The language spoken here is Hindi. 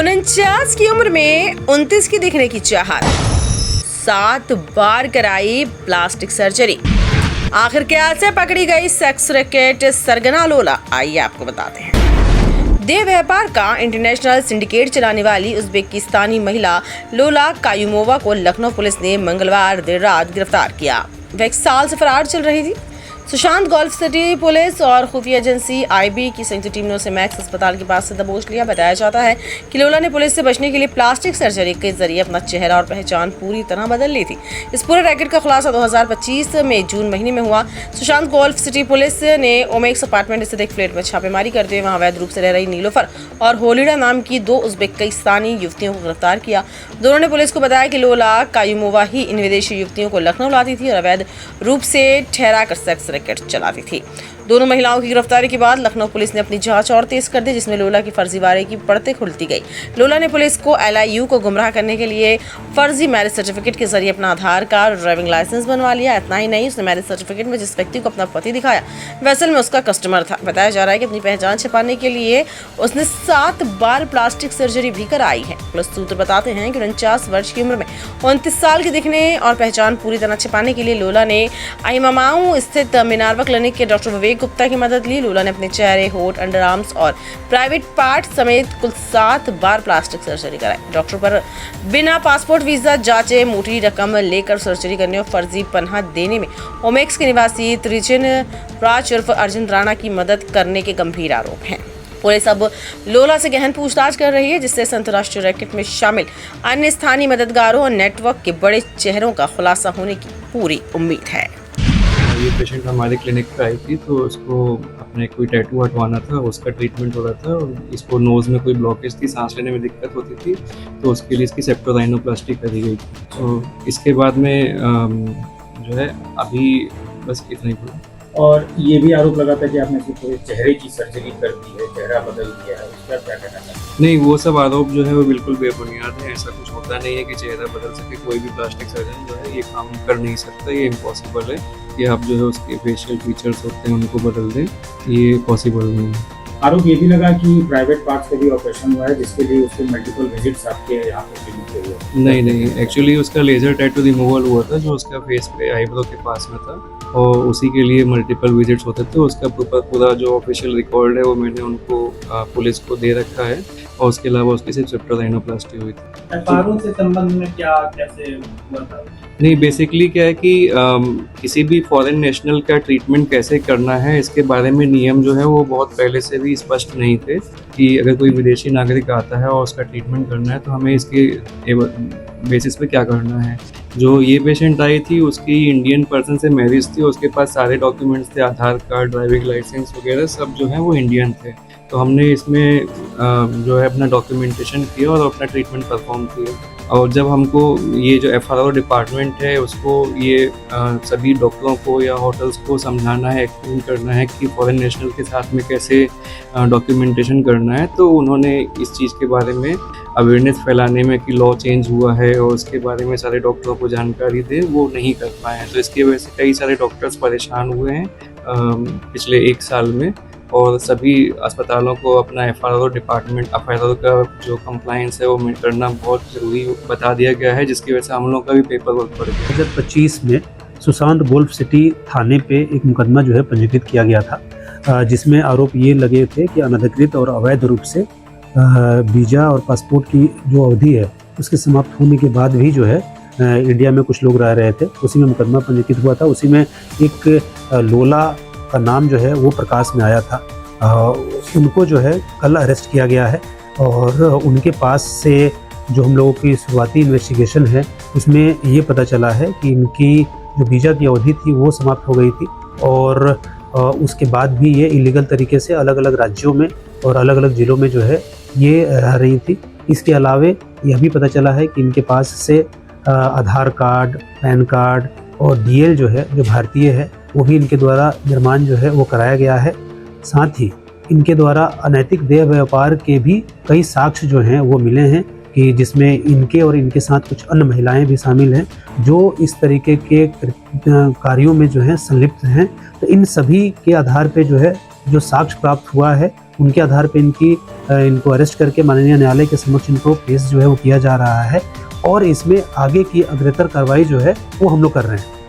49 की उम्र में 29 की दिखने की चाहत, 7 बार कराई प्लास्टिक सर्जरी। आखिर कैसे पकड़ी गई सेक्स रैकेट सरगना लोला, आइए आपको बताते हैं। देह व्यापार का इंटरनेशनल सिंडिकेट चलाने वाली उज्बेकिस्तानी महिला लोला कायूमोवा को लखनऊ पुलिस ने मंगलवार देर रात गिरफ्तार किया। वह 1 साल से फरार चल रही थी। सुशांत गोल्फ सिटी पुलिस और खुफिया एजेंसी आईबी की संयुक्त टीम ने उसे मैक्स अस्पताल के पास से दबोच लिया। बताया जाता है कि लोला ने पुलिस से बचने के लिए प्लास्टिक सर्जरी के जरिए अपना चेहरा और पहचान पूरी तरह बदल ली थी। इस पूरे रैकेट का खुलासा 2025 में जून महीने में हुआ। सुशांत गोल्फ सिटी पुलिस ने ओमेक्स अपार्टमेंट स्थित एक फ्लैट में छापेमारी करते हुए वहां अवैध रूप से रह रही नीलोफर और होलिडा नाम की 2 उज्बेकिस्तानी युवतियों को गिरफ्तार किया। दोनों ने पुलिस को बताया कि लोला कायूमोवा ही इन विदेशी युवतियों को लखनऊ लाती थी और अवैध रूप से ठहरा कर सेक्स रैकेट चलाती थी। दोनों महिलाओं की गिरफ्तारी के बाद लखनऊ पुलिस ने अपनी जांच और तेज कर दी, जिसमें लोला की फर्जीवाड़े की परतें खुलती गई। लोला ने पुलिस को LIU को गुमराह करने के लिए फर्जी मैरिज सर्टिफिकेट के जरिए अपना आधार कार्ड और ड्राइविंग लाइसेंस बनवा लिया। इतना ही नहीं, उसने मैरिज सर्टिफिकेट में जिस व्यक्ति को अपना पति दिखाया वह असल में उसका कस्टमर था। बताया जा रहा है कि अपनी पहचान छिपाने के लिए उसने 7 बार प्लास्टिक सर्जरी भी कराई है। पुलिस सूत्र बताते हैं कि 49 वर्ष की उम्र में 29 साल के दिखने और पहचान पूरी तरह छिपाने के लिए लोला ने आईमामाऊ स्थित मिनार्वा क्लिनिक के डॉक्टर विवेक गुप्ता की मदद ली। लोला ने अपने चेहरे, होठ, अंडर आर्म्स और प्राइवेट पार्ट समेत कुल 7 बार प्लास्टिक सर्जरी कराई। डॉक्टर पर बिना पासपोर्ट, वीजा जांचे मोटी रकम लेकर सर्जरी करने और फर्जी पनाह देने में ओमेक्स के निवासी त्रिचिन राज उर्फ अर्जुन राणा की मदद करने के गंभीर आरोप हैं। पुलिस अब लोला से गहन पूछताछ कर रही है, जिससे इस अंतर्राष्ट्रीय रैकेट में शामिल अन्य स्थानीय मददगारों और नेटवर्क के बड़े चेहरों का खुलासा होने की पूरी उम्मीद है। ये पेशेंट हमारे क्लिनिक पे आई थी, तो उसको अपने कोई टैटू हटवाना था, उसका ट्रीटमेंट हो रहा था और इसको नोज़ में कोई ब्लॉकेज थी, सांस लेने में दिक्कत होती थी, तो उसके लिए इसकी सेप्टोराइनोप्लास्टी करी गई थी। तो इसके बाद में जो है अभी बस इतना ही बोला। और ये भी आरोप लगा था कि आपने पूरे चेहरे की सर्जरी कर दी है, चेहरा बदल दिया है, उसका क्या कहना है? नहीं, वो सब आरोप जो है वो बिल्कुल बेबुनियाद है। ऐसा कुछ होता नहीं है कि चेहरा बदल सके। कोई भी प्लास्टिक सर्जन जो है ये काम कर नहीं सकता, ये इम्पॉसिबल है कि आप जो है उसके फेशियल फीचर्स होते हैं उनको बदल दें, ये पॉसिबल नहीं है। आरोप ये भी लगा कि प्राइवेट पार्ट्स का भी ऑपरेशन हुआ है, जिसके लिए उसके मल्टीपल विजिट्स आपके यहाँ पे क्लिनिक पे हुए। नहीं, एक्चुअली उसका लेजर टैटू रिमूवल हुआ था जो उसका फेस पे आईब्रो के पास में था, और उसी के लिए मल्टीपल विजिट्स होते थे। उसका पूरा जो ऑफिशियल रिकॉर्ड है वो मैंने उनको पुलिस को दे रखा है, और उसके अलावा उसकी सिर्फ सेप्टोराइनोप्लास्टी हुई थी। कानून से संबंध में क्या कैसे हुआ था? नहीं, बेसिकली क्या है कि किसी भी फॉरेन नेशनल का ट्रीटमेंट कैसे करना है इसके बारे में नियम जो है वो बहुत पहले से भी स्पष्ट नहीं थे कि अगर कोई विदेशी नागरिक आता है और उसका ट्रीटमेंट करना है तो हमें इसके बेसिस पे क्या करना है। जो ये पेशेंट आई थी उसकी इंडियन पर्सन से मैरिज थी, उसके पास सारे डॉक्यूमेंट्स थे, आधार कार्ड, ड्राइविंग लाइसेंस वगैरह सब जो है वो इंडियन थे। तो हमने इसमें जो है अपना डॉक्यूमेंटेशन किया और अपना ट्रीटमेंट परफॉर्म किया। और जब हमको ये जो FRO डिपार्टमेंट है उसको ये सभी डॉक्टरों को या होटल्स को समझाना है, एक्सप्लेन करना है कि फॉरेन नेशनल के साथ में कैसे डॉक्यूमेंटेशन करना है, तो उन्होंने इस चीज़ के बारे में अवेयरनेस फैलाने में कि लॉ चेंज हुआ है और उसके बारे में सारे डॉक्टरों को जानकारी दे, वो नहीं कर पाए हैं। तो इसकी वजह से कई सारे डॉक्टर्स परेशान हुए हैं पिछले 1 साल में, और सभी अस्पतालों को अपना FRO डिपार्टमेंट, FRO का जो कंप्लायंस है वो करना बहुत ज़रूरी बता दिया गया है, जिसकी वजह से हम लोगों का भी पेपर वर्क बढ़ गया। 2025 में सुशांत गोल्फ सिटी थाने पे एक मुकदमा जो है पंजीकृत किया गया था, जिसमें आरोप ये लगे थे कि अनधिकृत और अवैध रूप से वीज़ा और पासपोर्ट की जो अवधि है उसके समाप्त होने के बाद भी जो है इंडिया में कुछ लोग रह रहे थे। उसी में मुकदमा पंजीकृत हुआ था। उसी में एक लोला का नाम जो है वो प्रकाश में आया था। उनको जो है कल अरेस्ट किया गया है, और उनके पास से जो हम लोगों की शुरुआती इन्वेस्टिगेशन है उसमें ये पता चला है कि इनकी जो वीज़ा की अवधि थी वो समाप्त हो गई थी, और उसके बाद भी ये इलीगल तरीके से अलग अलग राज्यों में और अलग अलग ज़िलों में जो है ये रह रही थी। इसके अलावे यह भी पता चला है कि इनके पास से आधार कार्ड, पैन कार्ड और DL जो है जो भारतीय है वो भी इनके द्वारा निर्माण जो है वो कराया गया है। साथ ही इनके द्वारा अनैतिक देह व्यापार के भी कई साक्ष्य जो हैं वो मिले हैं, कि जिसमें इनके और इनके साथ कुछ अन्य महिलाएं भी शामिल हैं जो इस तरीके के कार्यों में जो है संलिप्त हैं। तो इन सभी के आधार पे जो है जो साक्ष्य प्राप्त हुआ है उनके आधार पे इनकी इनको अरेस्ट करके माननीय न्यायालय के समक्ष इनको पेश जो है वो किया जा रहा है और इसमें आगे की अग्रतर कार्रवाई जो है वो हम लोग कर रहे हैं।